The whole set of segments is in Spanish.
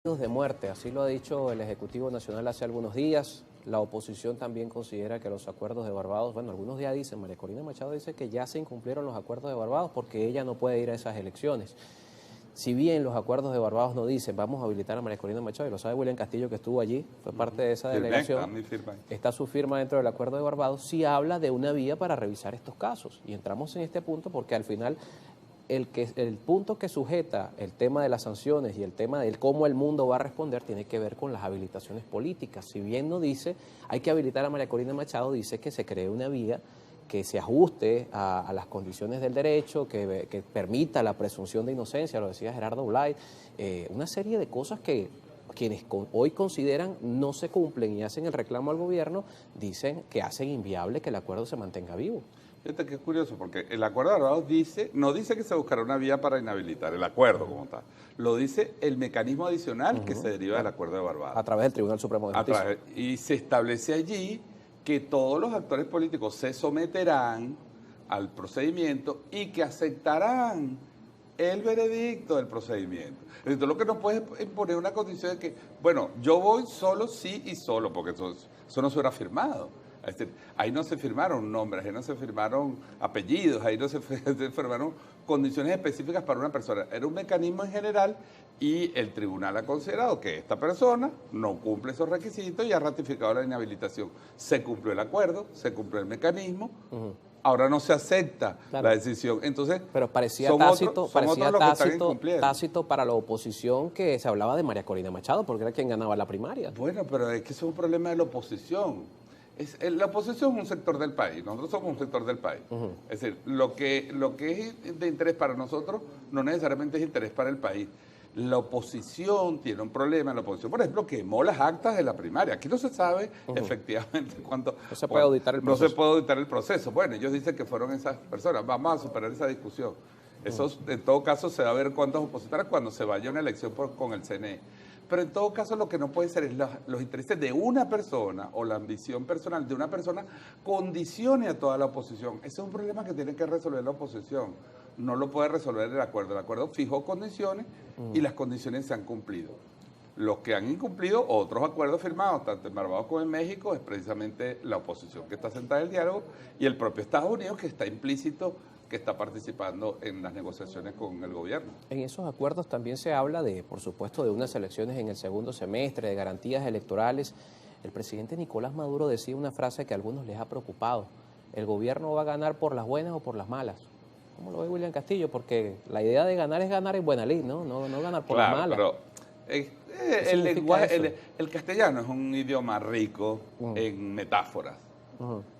De muerte, así lo ha dicho el Ejecutivo Nacional hace algunos días. La oposición también considera que los acuerdos de Barbados, bueno, algunos días dicen, María Corina Machado dice que ya se incumplieron los acuerdos de Barbados porque ella no puede ir a esas elecciones. Si bien los acuerdos de Barbados no dicen vamos a habilitar a María Corina Machado, y lo sabe William Castillo que estuvo allí, fue parte de esa delegación, está su firma dentro del acuerdo de Barbados, sí habla de una vía para revisar estos casos. Y entramos en este punto porque al final el punto que sujeta el tema de las sanciones y el tema de cómo el mundo va a responder tiene que ver con las habilitaciones políticas. Si bien no dice hay que habilitar a María Corina Machado, dice que se cree una vía que se ajuste a las condiciones del derecho, que permita la presunción de inocencia, lo decía Gerardo Blay, una serie de cosas que quienes hoy consideran no se cumplen y hacen el reclamo al gobierno, dicen que hacen inviable que el acuerdo se mantenga vivo. Fíjate que es curioso, porque el acuerdo de Barbados no dice que se buscará una vía para inhabilitar el acuerdo como tal. Lo dice el mecanismo adicional que se deriva del acuerdo de Barbados. A través del Tribunal Supremo de Justicia. Y se establece allí que todos los actores políticos se someterán al procedimiento y que aceptarán el veredicto del procedimiento. Entonces, lo que no puede imponer una condición de que, bueno, yo voy solo, sí y solo, porque eso no se hubiera firmado. Es decir, ahí no se firmaron nombres, ahí no se firmaron apellidos, ahí no se firmaron condiciones específicas para una persona. Era un mecanismo en general y el tribunal ha considerado que esta persona no cumple esos requisitos y ha ratificado la inhabilitación. Se cumplió el acuerdo, se cumplió el mecanismo. Ahora no se acepta la decisión. Entonces, pero parecía tácito para la oposición que se hablaba de María Corina Machado, porque era quien ganaba la primaria. Bueno, pero es que eso es un problema de la oposición. La oposición es un sector del país, nosotros somos un sector del país. Es decir, lo que es de interés para nosotros no necesariamente es interés para el país. La oposición tiene un problema, la oposición, por ejemplo, quemó las actas de la primaria. Aquí no se sabe efectivamente cuánto... No se puede auditar el proceso. No se puede auditar el proceso. Bueno, ellos dicen que fueron esas personas. Vamos a superar esa discusión. Eso, en todo caso, se va a ver cuántos opositores cuando se vaya a una elección con el CNE. Pero en todo caso lo que no puede ser es los intereses de una persona o la ambición personal de una persona condicione a toda la oposición. Ese es un problema que tiene que resolver la oposición. No lo puede resolver el acuerdo. El acuerdo fijó condiciones y las condiciones se han cumplido. Los que han incumplido otros acuerdos firmados, tanto en Barbados como en México, es precisamente la oposición que está sentada en el diálogo y el propio Estados Unidos que está implícito, que está participando en las negociaciones con el gobierno. En esos acuerdos también se habla de, por supuesto, de unas elecciones en el segundo semestre, de garantías electorales. El presidente Nicolás Maduro decía una frase que a algunos les ha preocupado: el gobierno va a ganar por las buenas o por las malas. ¿Cómo lo ve William Castillo? Porque la idea de ganar es ganar en buena ley, ¿no? No ganar por las malas. Pero el castellano es un idioma rico en metáforas.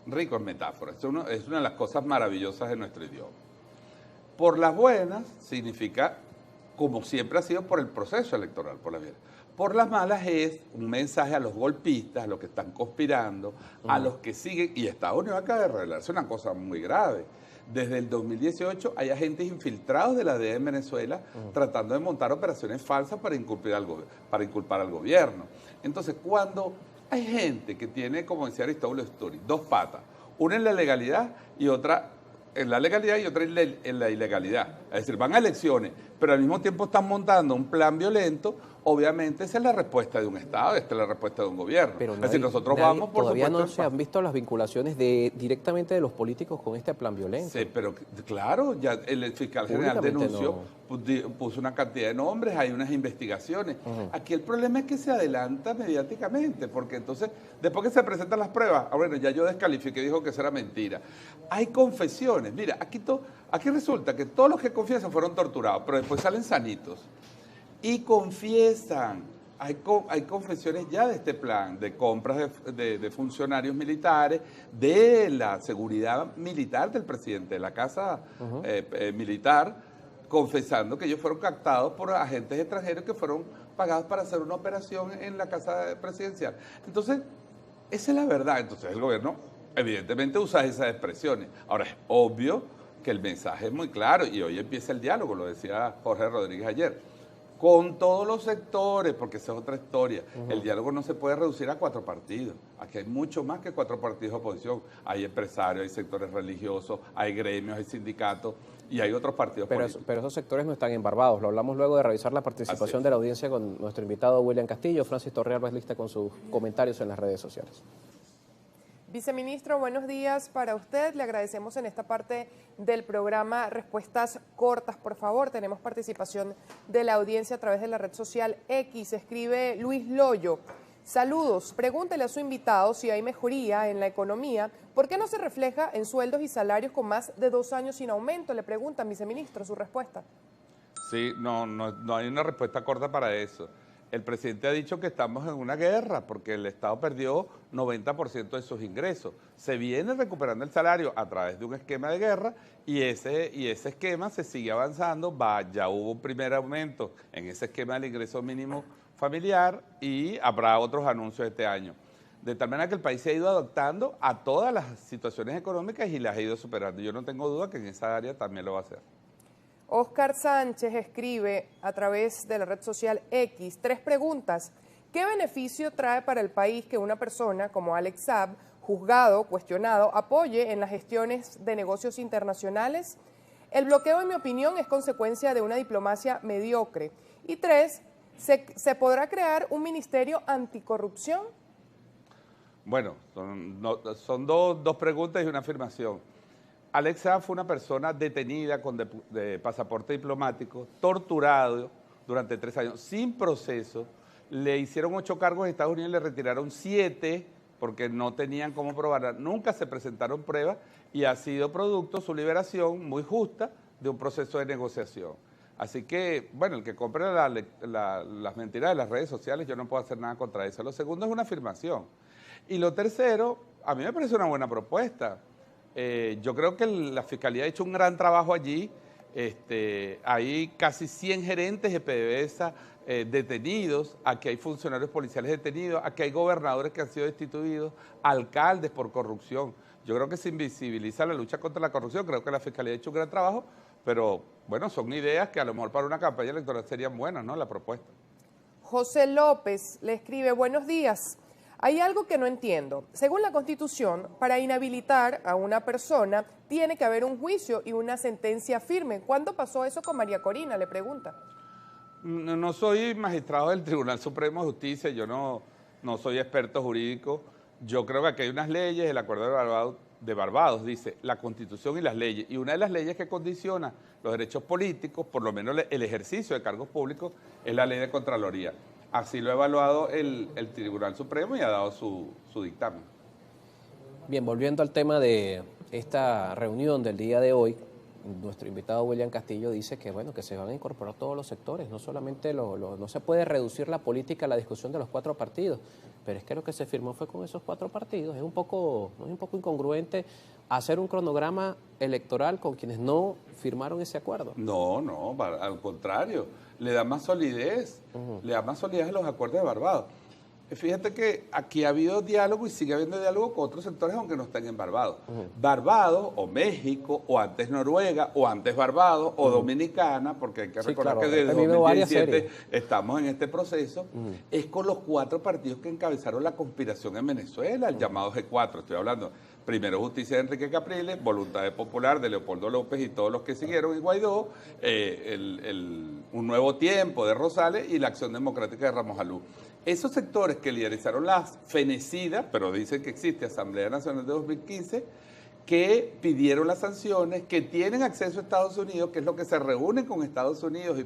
Rico en metáforas. Es una de las cosas maravillosas de nuestro idioma. Por las buenas significa, como siempre ha sido, por el proceso electoral, por la vida. Por las malas es un mensaje a los golpistas, a los que están conspirando, a los que siguen, y Estados Unidos acaba de revelarse una cosa muy grave. Desde el 2018 hay agentes infiltrados de la DEA en Venezuela tratando de montar operaciones falsas para inculpar al gobierno. Entonces, cuando hay gente que tiene, como decía Aristóbulo Story, dos patas, una en la legalidad y otra en la legalidad y otra en la ilegalidad. Es decir, van a elecciones, pero al mismo tiempo están montando un plan violento. Obviamente esa es la respuesta de un Estado, esta es la respuesta de un gobierno. Pero es decir, nosotros vamos por todavía no se han visto las vinculaciones directamente de los políticos con este plan violento. Sí, pero claro, ya el fiscal general denunció, puso una cantidad de nombres, hay unas investigaciones. Aquí el problema es que se adelanta mediáticamente, porque entonces, después que se presentan las pruebas, bueno, ya yo descalifiqué, dijo que eso era mentira. Hay confesiones. Mira, aquí resulta que todos los que confiesan fueron torturados, pero después salen sanitos. Y confiesan, hay confesiones ya de este plan, de compras de funcionarios militares, de la seguridad militar del presidente de la casa militar, confesando que ellos fueron captados por agentes extranjeros que fueron pagados para hacer una operación en la casa presidencial. Entonces, esa es la verdad. Entonces el gobierno evidentemente usa esas expresiones. Ahora, es obvio que el mensaje es muy claro y hoy empieza el diálogo, lo decía Jorge Rodríguez ayer. con todos los sectores, porque esa es otra historia. El diálogo no se puede reducir a 4 partidos. Aquí hay mucho más que 4 partidos de oposición. Hay empresarios, hay sectores religiosos, hay gremios, hay sindicatos y hay otros partidos políticos. Pero esos sectores no están en Barbados. Lo hablamos luego de revisar la participación de la audiencia con nuestro invitado William Castillo. Francis Torrealba es lista con sus comentarios en las redes sociales. Viceministro, buenos días para usted. Le agradecemos en esta parte del programa respuestas cortas, por favor. Tenemos participación de la audiencia a través de la red social X. Escribe Luis Loyo. Saludos. Pregúntele a su invitado si hay mejoría en la economía. ¿Por qué no se refleja en sueldos y salarios con más de 2 años sin aumento? Le preguntan, viceministro, su respuesta. Sí, no hay una respuesta corta para eso. El presidente ha dicho que estamos en una guerra porque el Estado perdió 90% de sus ingresos. Se viene recuperando el salario a través de un esquema de guerra y ese esquema se sigue avanzando. Ya hubo un primer aumento en ese esquema del ingreso mínimo familiar y habrá otros anuncios este año. De tal manera que el país se ha ido adaptando a todas las situaciones económicas y las ha ido superando. Yo no tengo duda que en esa área también lo va a hacer. Oscar Sánchez escribe a través de la red social X 3 preguntas. ¿Qué beneficio trae para el país que una persona como Alex Saab, juzgado, cuestionado, apoye en las gestiones de negocios internacionales? El bloqueo, en mi opinión, es consecuencia de una diplomacia mediocre. Y 3, ¿se podrá crear un ministerio anticorrupción? Bueno, son dos preguntas y una afirmación. Alex Saab fue una persona detenida con de pasaporte diplomático, torturado durante 3 años, sin proceso. Le hicieron 8 cargos en Estados Unidos y le retiraron 7 porque no tenían cómo probarla. Nunca se presentaron pruebas y ha sido producto su liberación muy justa de un proceso de negociación. Así que, bueno, el que compre las mentiras de las redes sociales, yo no puedo hacer nada contra eso. Lo segundo es una afirmación. Y lo tercero, a mí me parece una buena propuesta. Yo creo que la Fiscalía ha hecho un gran trabajo allí. Hay casi 100 gerentes de PDVSA detenidos, aquí hay funcionarios policiales detenidos, aquí hay gobernadores que han sido destituidos, alcaldes por corrupción. Yo creo que se invisibiliza la lucha contra la corrupción, creo que la Fiscalía ha hecho un gran trabajo, pero bueno, son ideas que a lo mejor para una campaña electoral serían buenas, ¿no? La propuesta. José López le escribe, buenos días. Hay algo que no entiendo. Según la Constitución, para inhabilitar a una persona tiene que haber un juicio y una sentencia firme. ¿Cuándo pasó eso con María Corina? Le pregunta. No soy magistrado del Tribunal Supremo de Justicia, yo no soy experto jurídico. Yo creo que aquí hay unas leyes, el Acuerdo de Barbados dice la Constitución y las leyes. Y una de las leyes que condiciona los derechos políticos, por lo menos el ejercicio de cargos públicos, es la ley de Contraloría. Así lo ha evaluado el Tribunal Supremo y ha dado su dictamen. Bien, volviendo al tema de esta reunión del día de hoy, nuestro invitado William Castillo dice que bueno, que se van a incorporar todos los sectores, no solamente no se puede reducir la política a la discusión de los 4 partidos, pero es que lo que se firmó fue con esos 4 partidos. Es un poco incongruente hacer un cronograma electoral con quienes no firmaron ese acuerdo. No, al contrario, le da más solidez, le da más solidez a los acuerdos de Barbados. Fíjate que aquí ha habido diálogo y sigue habiendo diálogo con otros sectores aunque no estén en Barbados. Barbados o México o antes Noruega o antes Barbados o Dominicana, porque hay que recordar que desde 2017 estamos en este proceso, es con los 4 partidos que encabezaron la conspiración en Venezuela, el llamado G4, estoy hablando. Primero Justicia de Enrique Capriles, Voluntad Popular de Leopoldo López y todos los que siguieron en Guaidó, Un Nuevo Tiempo de Rosales y la Acción Democrática de Ramos Alú. Esos sectores que liderizaron las fenecidas, pero dicen que existe Asamblea Nacional de 2015, que pidieron las sanciones, que tienen acceso a Estados Unidos, que es lo que se reúnen con Estados Unidos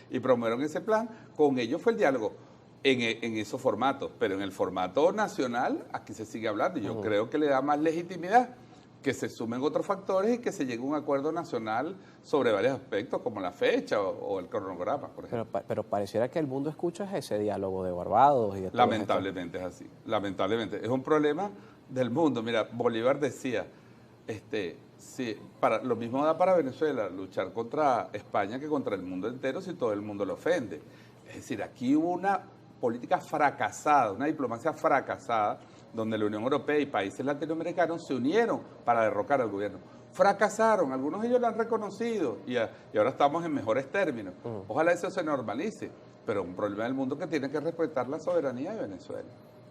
y promovieron ese plan, con ellos fue el diálogo en esos formatos, pero en el formato nacional aquí se sigue hablando y yo creo que le da más legitimidad que se sumen otros factores y que se llegue a un acuerdo nacional sobre varios aspectos, como la fecha o el cronograma, por ejemplo. Pero pareciera que el mundo escucha ese diálogo de Barbados. Y de lamentablemente es así, lamentablemente. Es un problema del mundo. Mira, Bolívar decía, lo mismo da para Venezuela luchar contra España que contra el mundo entero si todo el mundo lo ofende. Es decir, aquí hubo una política fracasada, una diplomacia fracasada, donde la Unión Europea y países latinoamericanos se unieron para derrocar al gobierno. fracasaron, algunos de ellos lo han reconocido y ahora estamos en mejores términos. Ojalá eso se normalice, pero un problema del mundo que tiene que respetar la soberanía de Venezuela.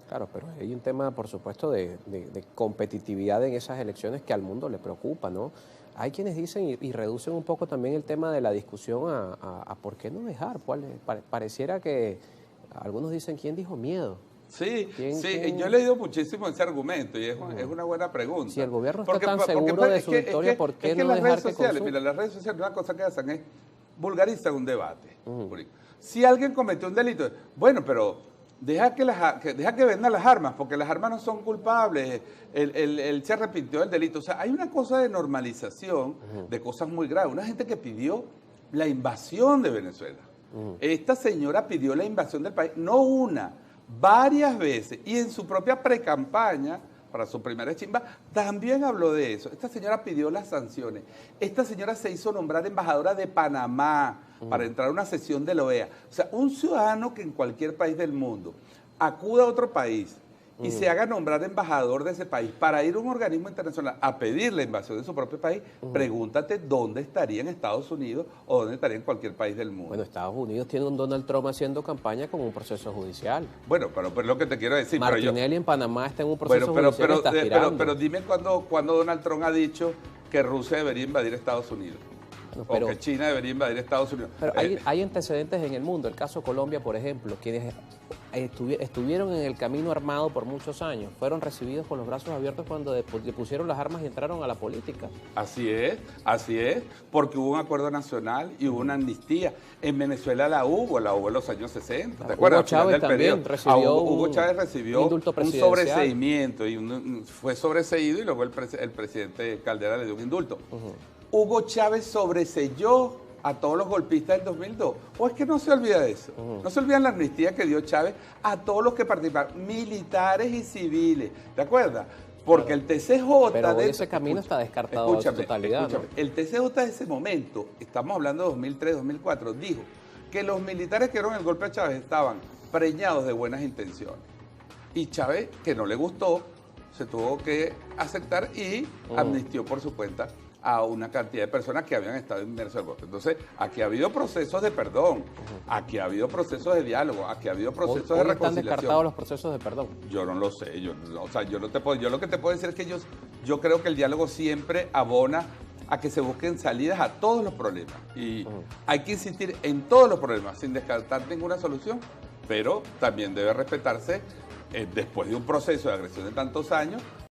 Claro, pero hay un tema, por supuesto, de competitividad en esas elecciones que al mundo le preocupa, ¿no? Hay quienes dicen y reducen un poco también el tema de la discusión a por qué no dejar. Pareciera que algunos dicen, ¿quién dijo miedo? Sí, yo he leído muchísimo ese argumento y es una buena pregunta. Si el gobierno está tan seguro de su victoria, ¿por qué no dejar que consuma? Mira, las redes sociales, una cosa que hacen es vulgarizar un debate. Si alguien cometió un delito, bueno, pero deja que vendan las armas, porque las armas no son culpables, él se arrepintió del delito. O sea, hay una cosa de normalización de cosas muy graves. Una gente que pidió la invasión de Venezuela. Esta señora pidió la invasión del país, no una, varias veces, y en su propia precampaña, para su primera chimba, también habló de eso. Esta señora pidió las sanciones. Esta señora se hizo nombrar embajadora de Panamá para entrar a una sesión de la OEA. O sea, un ciudadano que en cualquier país del mundo acuda a otro país y se haga nombrar embajador de ese país para ir a un organismo internacional a pedir la invasión de su propio país, pregúntate dónde estaría en Estados Unidos o dónde estaría en cualquier país del mundo. Bueno, Estados Unidos tiene un Donald Trump haciendo campaña con un proceso judicial. Pero lo que te quiero decir... Martinelli en Panamá está en un proceso judicial. Pero dime cuándo Donald Trump ha dicho que Rusia debería invadir Estados Unidos. Bueno, o que China debería invadir Estados Unidos. Pero hay antecedentes en el mundo. El caso Colombia, por ejemplo, quienes estuvieron en el camino armado por muchos años, fueron recibidos con los brazos abiertos cuando le pusieron las armas y entraron a la política. Así es, porque hubo un acuerdo nacional y hubo una amnistía. En Venezuela la hubo en los años 60, ¿te acuerdas? Hugo Chávez también recibió Hugo Chávez recibió un sobreseimiento y fue sobreseído y luego el presidente Caldera le dio un indulto. Hugo Chávez sobreseyó a todos los golpistas del 2002. ¿O es que no se olvida de eso? No se olvida la amnistía que dio Chávez a todos los que participaron, militares y civiles. ¿Te acuerdas? Porque el TCJ... Pero ese camino está descartado en su totalidad. ¿No? El TCJ de ese momento, estamos hablando de 2003, 2004, dijo que los militares que dieron el golpe a Chávez estaban preñados de buenas intenciones. Y Chávez, que no le gustó, se tuvo que aceptar y amnistió por su cuenta a una cantidad de personas que habían estado inmersas en el golpe. Entonces, aquí ha habido procesos de perdón, aquí ha habido procesos de diálogo, aquí ha habido procesos de reconciliación. ¿Están descartados los procesos de perdón? Yo no lo sé, yo lo que te puedo decir es que yo creo que el diálogo siempre abona a que se busquen salidas a todos los problemas. Y hay que insistir en todos los problemas, sin descartar ninguna solución, pero también debe respetarse, después de un proceso de agresión de tantos años,